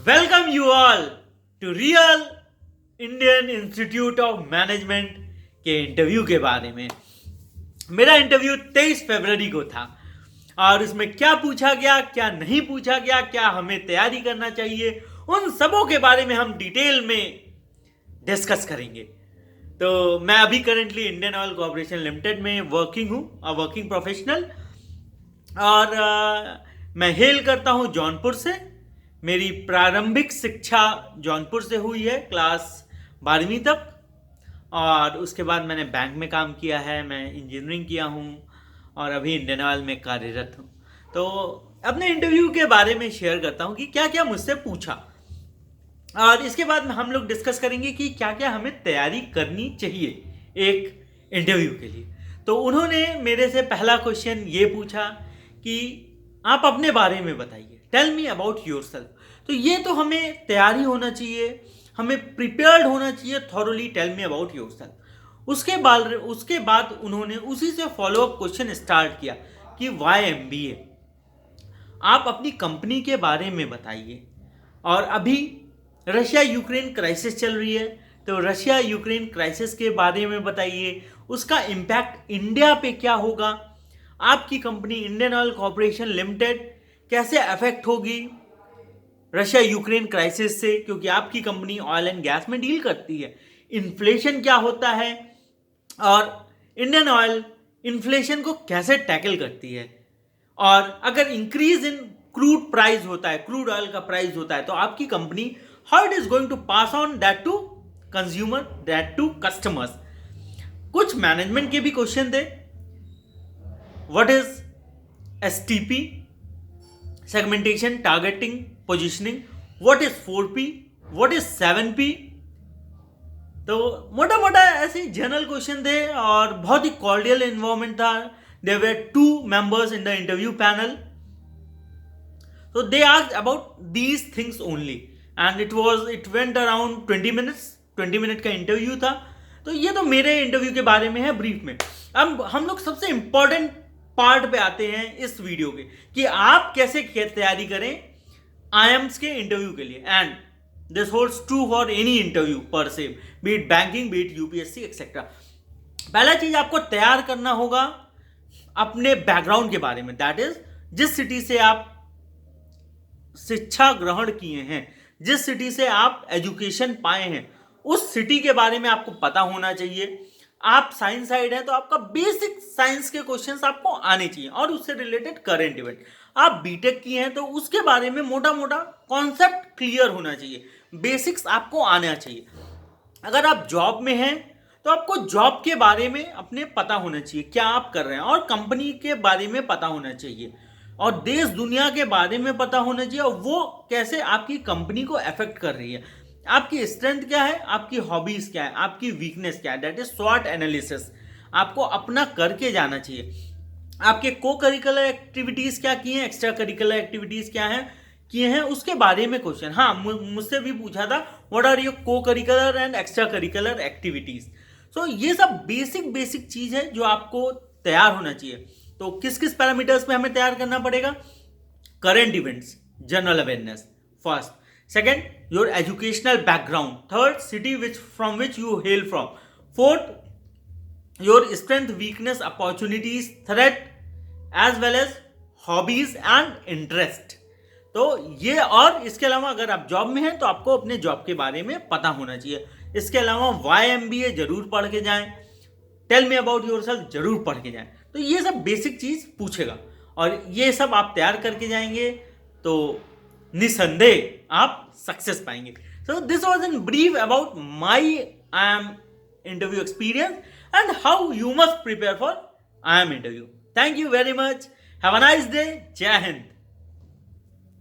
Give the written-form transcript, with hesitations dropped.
Welcome you all to real Indian Institute of Management के interview के बारे में। मेरा इंटरव्यू 23 फरवरी को था और उसमें क्या पूछा गया, क्या नहीं पूछा गया, क्या हमें तैयारी करना चाहिए, उन सबों के बारे में हम डिटेल में डिस्कस करेंगे। तो मैं अभी currently Indian oil corporation limited में वर्किंग हूँ, वर्किंग प्रोफेशनल, और मैं हेल करता हूँ जौनपुर से। मेरी प्रारंभिक शिक्षा जौनपुर से हुई है, क्लास 12वीं तक, और उसके बाद मैंने बैंक में काम किया है, मैं इंजीनियरिंग किया हूँ और अभी इंडियन ऑयल में कार्यरत हूँ। तो अपने इंटरव्यू के बारे में शेयर करता हूँ कि क्या क्या मुझसे पूछा, और इसके बाद हम लोग डिस्कस करेंगे कि क्या क्या हमें तैयारी करनी चाहिए एक इंटरव्यू के लिए। तो उन्होंने मेरे से पहला क्वेश्चन ये पूछा कि आप अपने बारे में बताइए, टेल मी अबाउट योरसेल्फ। तो ये तो हमें तैयारी होना चाहिए, हमें प्रिपेयर्ड होना चाहिए thoroughly, tell me about yourself. उसके बाद उन्होंने उसी से फॉलोअप क्वेश्चन स्टार्ट किया कि वाई MBA, आप अपनी कंपनी के बारे में बताइए। और अभी रशिया यूक्रेन क्राइसिस चल रही है, तो रशिया यूक्रेन क्राइसिस के बारे में बताइए, उसका इम्पैक्ट इंडिया पे क्या होगा, आपकी company Indian oil corporation limited कैसे अफेक्ट होगी रशिया यूक्रेन क्राइसिस से, क्योंकि आपकी कंपनी ऑयल एंड गैस में डील करती है। इन्फ्लेशन क्या होता है और इंडियन ऑयल इन्फ्लेशन को कैसे टैकल करती है, और अगर इंक्रीज इन क्रूड प्राइस होता है, क्रूड ऑयल का प्राइस होता है, तो आपकी company how it is going to pass on that to consumer, that to customers. कुछ मैनेजमेंट के भी क्वेश्चन थे। What is STP, segmentation, targeting, positioning, what is 4P, what is 7P। तो मोटा मोटा ऐसे जनरल क्वेश्चन थे और बहुत ही कॉर्डियल एनवायरनमेंट था। There were 2 members in the interview panel, so they asked about these things only and it went around 20 minutes। 20 minute का इंटरव्यू था। तो ये तो मेरे इंटरव्यू के बारे में है ब्रीफ में। अब हम लोग सबसे इंपॉर्टेंट पार्ट पे आते हैं इस वीडियो के कि आप कैसे तैयारी करें IIMS के इंटरव्यू के लिए। And this holds true for any interview पर से, B it banking, B it UPSC etcetera. पहला चीज आपको तैयार करना होगा अपने बैकग्राउंड के बारे में, दैट इज जिस सिटी से आप शिक्षा ग्रहण किए हैं, जिस सिटी से आप एजुकेशन पाए हैं, उस सिटी के बारे में आपको पता होना चाहिए। आप साइंस साइड है तो आपका बेसिक साइंस के क्वेश्चंस आपको आने चाहिए और उससे रिलेटेड करंट इवेंट। आप बीटेक किए हैं तो उसके बारे में मोटा मोटा कॉन्सेप्ट क्लियर होना चाहिए, बेसिक्स आपको आना चाहिए। अगर आप जॉब में हैं तो आपको जॉब के बारे में अपने पता होना चाहिए, क्या आप कर रहे हैं, और कंपनी के बारे में पता होना चाहिए, और देश दुनिया के बारे में पता होना चाहिए, और वो कैसे आपकी कंपनी को अफेक्ट कर रही है। आपकी स्ट्रेंथ क्या है, आपकी हॉबीज क्या है, आपकी वीकनेस क्या है, दैट इज स्वॉट एनालिसिस आपको अपना करके जाना चाहिए। आपके को करिकुलर एक्टिविटीज क्या की हैं, एक्स्ट्रा करिकुलर एक्टिविटीज क्या हैं किए हैं, उसके बारे में क्वेश्चन। हाँ, मुझसे भी पूछा था what are your co curricular and extra curricular activities. So ये सब बेसिक चीज है जो आपको तैयार होना चाहिए। तो किस किस पैरामीटर्स पे हमें तैयार करना पड़ेगा? Current events, general awareness first, second your educational background, third city from which you hail from, fourth your strength, weakness, opportunities, threat, as well as hobbies and interest। तो ये, और इसके अलावा अगर आप जॉब में हैं तो आपको अपने जॉब के बारे में पता होना चाहिए। इसके अलावा वाई MBA जरूर पढ़ के जाएं, टेल मी अबाउट योरसेल्फ जरूर पढ़ के जाएं। तो ये सब बेसिक चीज पूछेगा और ये सब आप तैयार करके जाएंगे तो निसंदेह आप सक्सेस पाएंगे। So this was in brief about my IIM interview experience and how you must prepare for IIM interview. Thank you very much, have a nice day, जय हिंद।